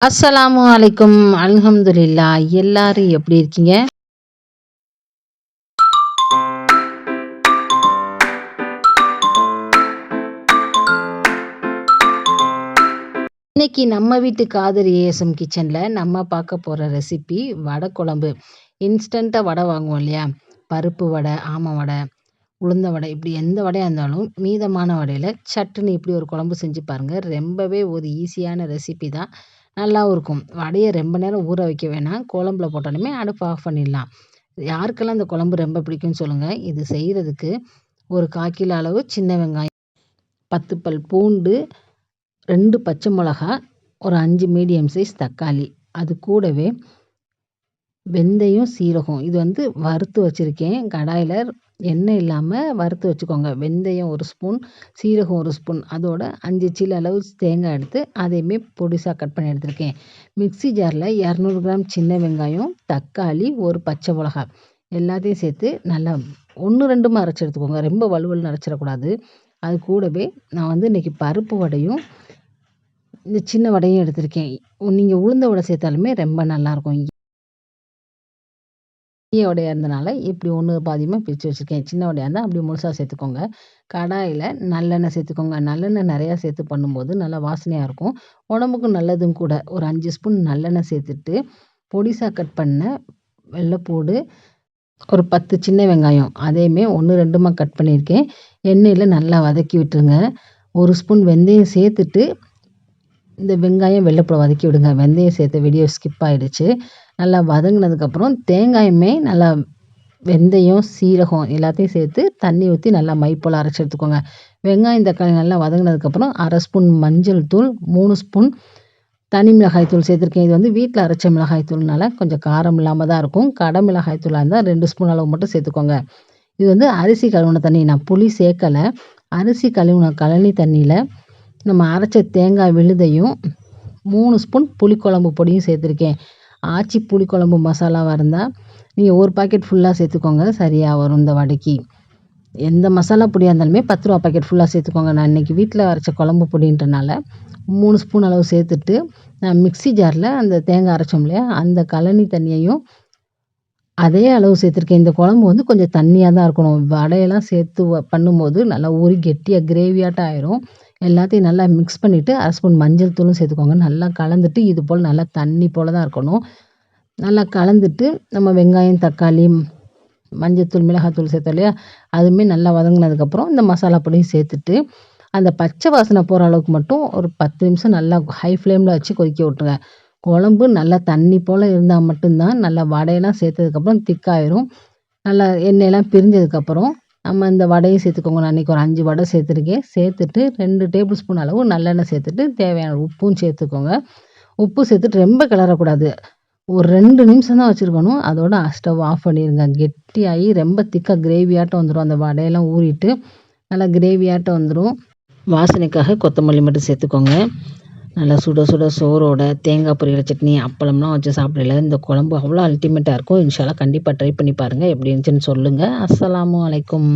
அஸ்ஸலாமு அலைக்கும். அல்ஹம்துலில்லாஹ். எல்லாரும் எப்படி இருக்கீங்க? இன்னைக்கு நம்ம வீட்டு காதர் ஏஎஸ்எம் கிச்சன்ல நம்ம பார்க்க போற ரெசிபி வடை குழம்பு. இன்ஸ்டன்ட்டா வடை வாங்குவோம் இல்லையா? பருப்பு வடை, ஆம வடை, உளுந்த வடை இப்படி எந்த வடையா இருந்தாலும் மீதமான வடையில சட்டுன்னு இப்படி ஒரு குழம்பு செஞ்சு பாருங்க. ரொம்பவே ஒரு ஈஸியான ரெசிபி தான். நல்லாவும் இருக்கும். வடைய ரொம்ப நேரம் ஊற வைக்க வேணாம். குழம்புல போட்டாலுமே அடுப்பு ஆஃப் பண்ணிடலாம். யாருக்கெல்லாம் இந்த குழம்பு ரொம்ப பிடிக்கும்னு சொல்லுங்க. இது செய்யறதுக்கு ஒரு 1/4 கிலோ அளவு சின்ன வெங்காயம், 10 பல் பூண்டு, 2 பச்சை மிளகா, ஒரு 5 மீடியம் சைஸ் தக்காளி, அது கூடவே வெந்தயம், சீரகம் இது வந்து வறுத்து வச்சுருக்கேன். கடாயில் எண்ணெய் இல்லாமல் வறுத்து வச்சுக்கோங்க. வெந்தயம் 1 ஸ்பூன், சீரகம் 1 ஸ்பூன், அதோட 5 சில்லு அளவு தேங்காய் எடுத்து அதையுமே பொடிசாக கட் பண்ணி எடுத்திருக்கேன். மிக்ஸி ஜாரில் 200 கிராம் சின்ன வெங்காயம், தக்காளி, ஒரு பச்சை மிளகாய் எல்லாத்தையும் சேர்த்து நல்லா 1, 2மா அரைச்சி எடுத்துக்கோங்க. ரொம்ப வலுவலுன்னு அரைச்சிடக்கூடாது. அது கூடவே நான் வந்து இன்றைக்கி பருப்பு வடையும் இந்த சின்ன வடையும் எடுத்திருக்கேன். நீங்கள் உளுந்த வடை சேர்த்தாலுமே ரொம்ப நல்லாயிருக்கும். பெரிய வடையாக இருந்தனால இப்படி 1 பாதியமாக பிரித்து வச்சுருக்கேன். சின்ன வடையாக இருந்தால் அப்படி முழுசாக சேர்த்துக்கோங்க. கடாயில் நல்லெண்ணெய் சேர்த்துக்கோங்க. நல்லெண்ணெய் நிறையா சேர்த்து பண்ணும்போது நல்லா வாசனையாக இருக்கும். உடம்புக்கும் நல்லதும் கூட. ஒரு 5 ஸ்பூன் நல்லெண்ணெய் சேர்த்துட்டு பொடிசாக கட் பண்ண வெள்ளைப்பூடு, ஒரு 10 சின்ன வெங்காயம் அதையுமே 1, 2மா கட் பண்ணியிருக்கேன். எண்ணெயில் நல்லா வதக்கி விட்டுருங்க. 1 ஸ்பூன் வெந்தயம் சேர்த்துட்டு இந்த வெங்காயம் வெள்ளைப்பூடை வதக்கி விடுங்க. வெந்தயம் சேர்த்த வீடியோ ஸ்கிப் ஆகிடுச்சு. நல்லா வதங்கினதுக்கப்புறம் தேங்காயுமே நல்லா வெந்தயம், சீரகம் எல்லாத்தையும் சேர்த்து தண்ணி ஊற்றி நல்லா மை போல் அரைச்சி எடுத்துக்கோங்க. வெங்காயம், தக்காளி நல்லா வதங்கினதுக்கப்புறம் 1/2 ஸ்பூன் மஞ்சள் தூள், 3 ஸ்பூன் தனி மிளகாய் தூள் சேர்த்துருக்கேன். இது வந்து வீட்டில் அரைச்ச மிளகாய் தூள்னால கொஞ்சம் காரம் இல்லாமல் தான் இருக்கும். கடை மிளகாய் தூளாக இருந்தால் 2 ஸ்பூன் அளவு மட்டும் சேர்த்துக்கோங்க. இது வந்து அரிசி கழுவுன தண்ணி. நான் புளி சேர்க்கலை. அரிசி கழுவுன கழனி தண்ணியில் நம்ம அரைச்ச தேங்காய் விழுதையும் 3 ஸ்பூன் புளிக்குழம்பு பொடியும் சேர்த்துருக்கேன். ஆச்சி புளிக்குழம்பு மசாலாவாக இருந்தால் நீங்கள் 1 பாக்கெட் ஃபுல்லாக சேர்த்துக்கோங்க. சரியாக வரும் இந்த வடைக்கு. எந்த மசாலா பொடியாக இருந்தாலுமே 10 ரூபா பாக்கெட் ஃபுல்லாக சேர்த்துக்கோங்க. நான் இன்றைக்கி வீட்டில் அரைச்ச குழம்பு பொடின்றனால 3 ஸ்பூன் அளவு சேர்த்துட்டு நான் மிக்ஸி ஜாரில் அந்த தேங்காய் அரைச்சோம் இல்லையா, அந்த கழனி தண்ணியையும் அதே அளவு சேர்த்துருக்கேன். இந்த குழம்பு வந்து கொஞ்சம் தண்ணியாக தான் இருக்கணும். வடையெல்லாம் சேர்த்து பண்ணும்போது நல்லா ஊறி கெட்டியாக கிரேவியாட்டம் ஆயிரும். எல்லாத்தையும் நல்லா மிக்ஸ் பண்ணிவிட்டு 1/2 ஸ்பூன் மஞ்சள் தூளும் சேர்த்துக்கோங்க. நல்லா கலந்துட்டு இது போல் நல்லா தண்ணி போல் தான் இருக்கணும். நல்லா கலந்துட்டு நம்ம வெங்காயம், தக்காளி, மஞ்சத்தூள், மிளகாத்தூள் சேர்த்தோம் இல்லையா, அதுவுமே நல்லா வதங்கினதுக்கப்புறம் இந்த மசாலா பொடியும் சேர்த்துட்டு அந்த பச்சை வாசனை போகிற அளவுக்கு மட்டும் ஒரு 10 நிமிஷம் நல்லா ஹை ஃப்ளேமில் வச்சு கொதிக்க விட்டுருங்க. குழம்பு நல்லா தண்ணி போல் இருந்தால் மட்டும்தான் நல்லா வடையெல்லாம் சேர்த்ததுக்கப்புறம் திக்காயிரும். நல்லா எண்ணெயெல்லாம் பிரிஞ்சதுக்கப்புறம் நம்ம இந்த வடையும் சேர்த்துக்கோங்க. நான் இன்றைக்கி ஒரு 5 வடை சேர்த்துருக்கேன். சேர்த்துட்டு 2 டேபிள் ஸ்பூன் அளவு நல்லெண்ணெய் சேர்த்துட்டு தேவையான உப்பும் சேர்த்துக்கோங்க. உப்பு சேர்த்துட்டு ரொம்ப கிளறக்கூடாது. ஒரு 2 நிமிஷம் தான் வச்சுருக்கணும். அதோட ஸ்டவ் ஆஃப் பண்ணிடுங்க. கெட்டியாகி ரொம்ப திக்காக கிரேவியாட்டம் வந்துடும். அந்த வடையெல்லாம் ஊறிட்டு நல்லா கிரேவியாட்டம் வந்துடும். வாசனைக்காக கொத்தமல்லி மட்டும் சேர்த்துக்கோங்க. நல்லா சுட சுட சோறோட தேங்காய் பொரியல் சட்னி, அப்பளம்லாம் வச்சு சாப்பிடல இந்த குழம்பு அவ்வளோ அல்டிமேட்டாக இருக்கும். இன்ஷா அல்லாஹ் கண்டிப்பாக ட்ரை பண்ணி பாருங்கள். எப்படி இருந்துச்சுன்னு சொல்லுங்கள். அஸ்ஸலாமு அலைக்கும்.